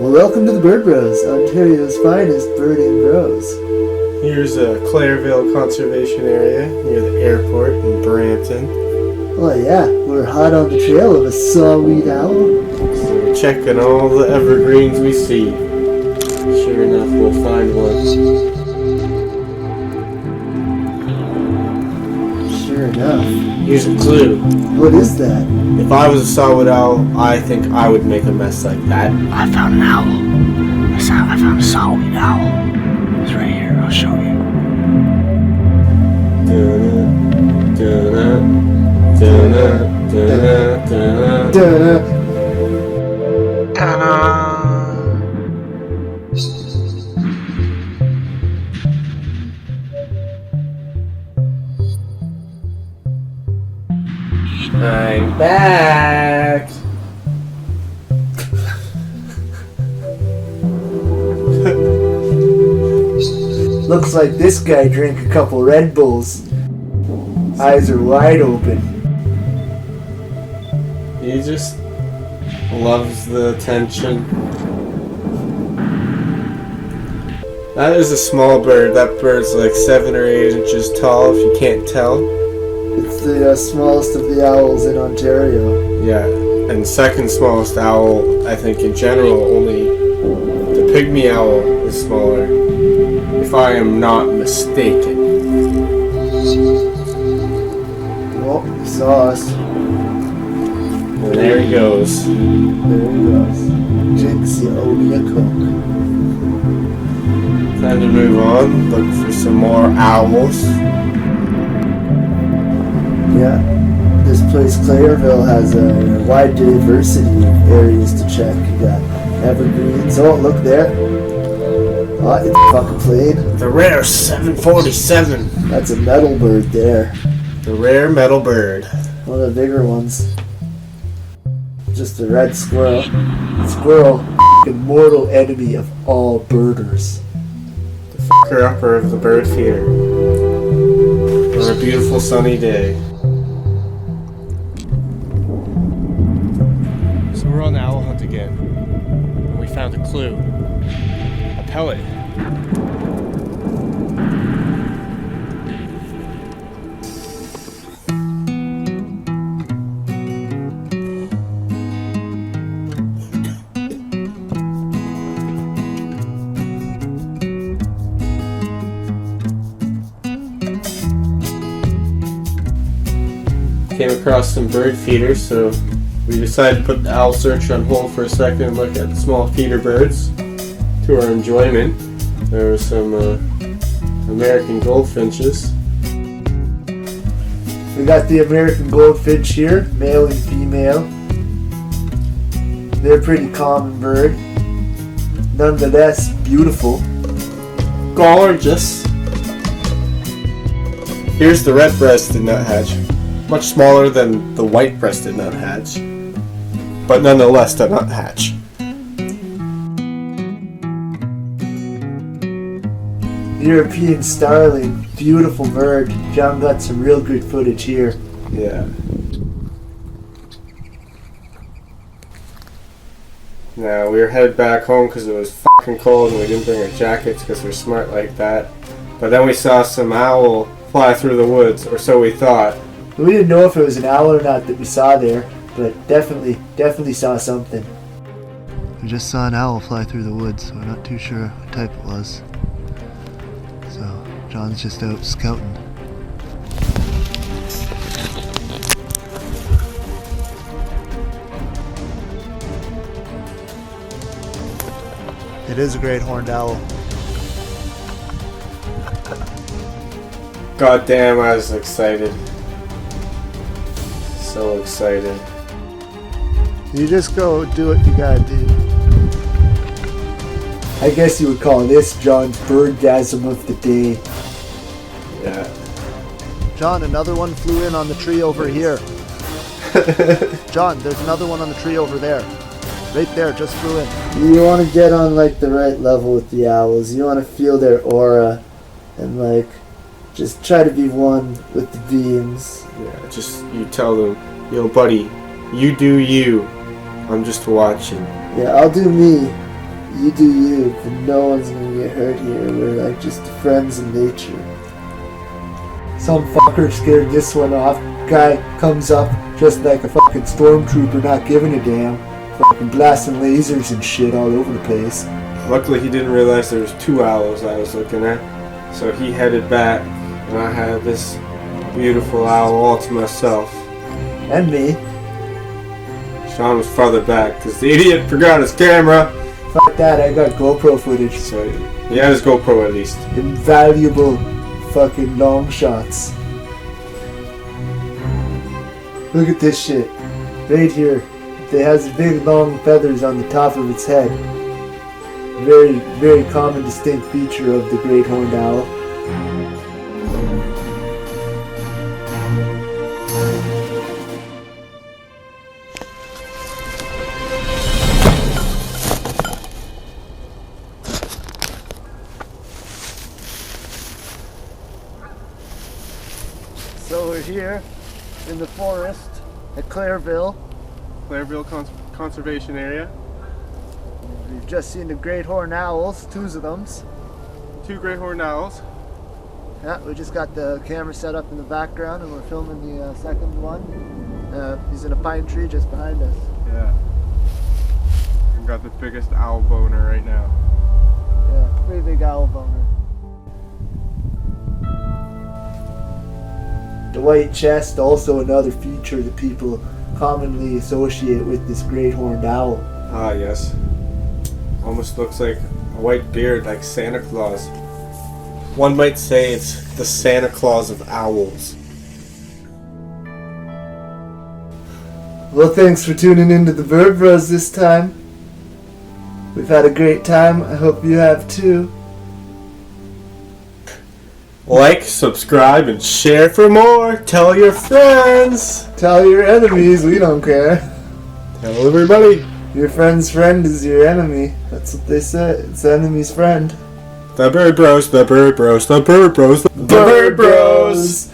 Well, welcome to the Bird Bros, Ontario's finest birding bros. Here's a Claireville Conservation Area near the airport in Brampton. Oh yeah, we're hot on the trail of a saw-whet owl. So we're checking all the evergreens we see. Sure enough, we'll find one. Sure enough. Here's a clue. What is that? If I was a saw-whet owl, I think I would make a mess like that. I found an owl. I found a saw-whet owl. It's right here. I'll show you. I'm back. Looks like this guy drank a couple Red Bulls. Eyes are wide open. He just loves the attention. That is a small bird. That bird's like 7 or 8 inches tall, if you can't tell. It's the smallest of the owls in Ontario. Yeah, and second smallest owl, I think in general, only the pygmy owl is smaller, if I am not mistaken. Oh, he saw us. And there he goes. There he goes. Jinx, you owe me a Coke. Time to move on, look for some more owls. Yeah, this place Claireville has a wide diversity of areas to check. You got evergreens. Oh, look there. Oh, it's a fucking plane. The rare 747. That's a metal bird there. The rare metal bird. One of the bigger ones. Just a red squirrel. Squirrel, the mortal enemy of all birders. The fucker-upper of the bird feeder. On a beautiful sunny day. So we're on the owl hunt again. And we found a clue. A pellet. Came across some bird feeders, so we decided to put the owl search on hold for a second and look at the small feeder birds. To our enjoyment, there were some American goldfinches. We got the American goldfinch here, male and female. They're a pretty common bird. Nonetheless, beautiful. Gorgeous. Here's the red-breasted nuthatch. Much smaller than the white-breasted nuthatch, but nonetheless a nuthatch. European starling, beautiful bird. John got some real good footage here. Yeah. Now we were headed back home because it was fucking cold and we didn't bring our jackets because we're smart like that. But then we saw some owl fly through the woods, or so we thought. We didn't know if it was an owl or not that we saw there, but definitely saw something. We just saw an owl fly through the woods, so we're not too sure what type it was. So, John's just out scouting. It is a great horned owl. God damn, I was excited. So excited. You just go do what you gotta do. I guess you would call this John's birdgasm of the day. Yeah. John, another one flew in on the tree over here. John, there's another one on the tree over there. Right there, just flew in. You want to get on like the right level with the owls. You want to feel their aura and like just try to be one with the beings. Yeah, just you tell them, yo buddy, you do you. I'm just watching. Yeah, I'll do me. You do you, but no one's gonna get hurt here. We're like just friends in nature. Some fucker scared this one off. Guy comes up just like a fucking stormtrooper, not giving a damn. Fucking blasting lasers and shit all over the place. Luckily he didn't realize there was 2 owls I was looking at. So he headed back and I had this beautiful owl all to myself. And me. Sean was farther back because the idiot forgot his camera. Fuck that, I got GoPro footage. So he had his GoPro at least. Invaluable fucking long shots. Look at this shit. Right here. It has big long feathers on the top of its head. Very, very common distinct feature of the great horned owl. So we're here in the forest at Claireville. Claireville Conservation Area. We've just seen the great horned owls, 2 of them. 2 great horned owls. Yeah, we just got the camera set up in the background and we're filming the second one. He's in a pine tree just behind us. Yeah. We've got the biggest owl boner right now. Yeah, pretty big owl boner. The white chest, also another feature that people commonly associate with this great horned owl. Ah, yes. Almost looks like a white beard, like Santa Claus. One might say it's the Santa Claus of owls. Well, thanks for tuning into the Bird Bros this time. We've had a great time. I hope you have too. Like, subscribe, and share for more. Tell your friends. Tell your enemies, we don't care. Tell everybody. Your friend's friend is your enemy. That's what they say. It's the enemy's friend. The Bird Bros, the Bird Bros, the Bird Bros, the Bird Bros.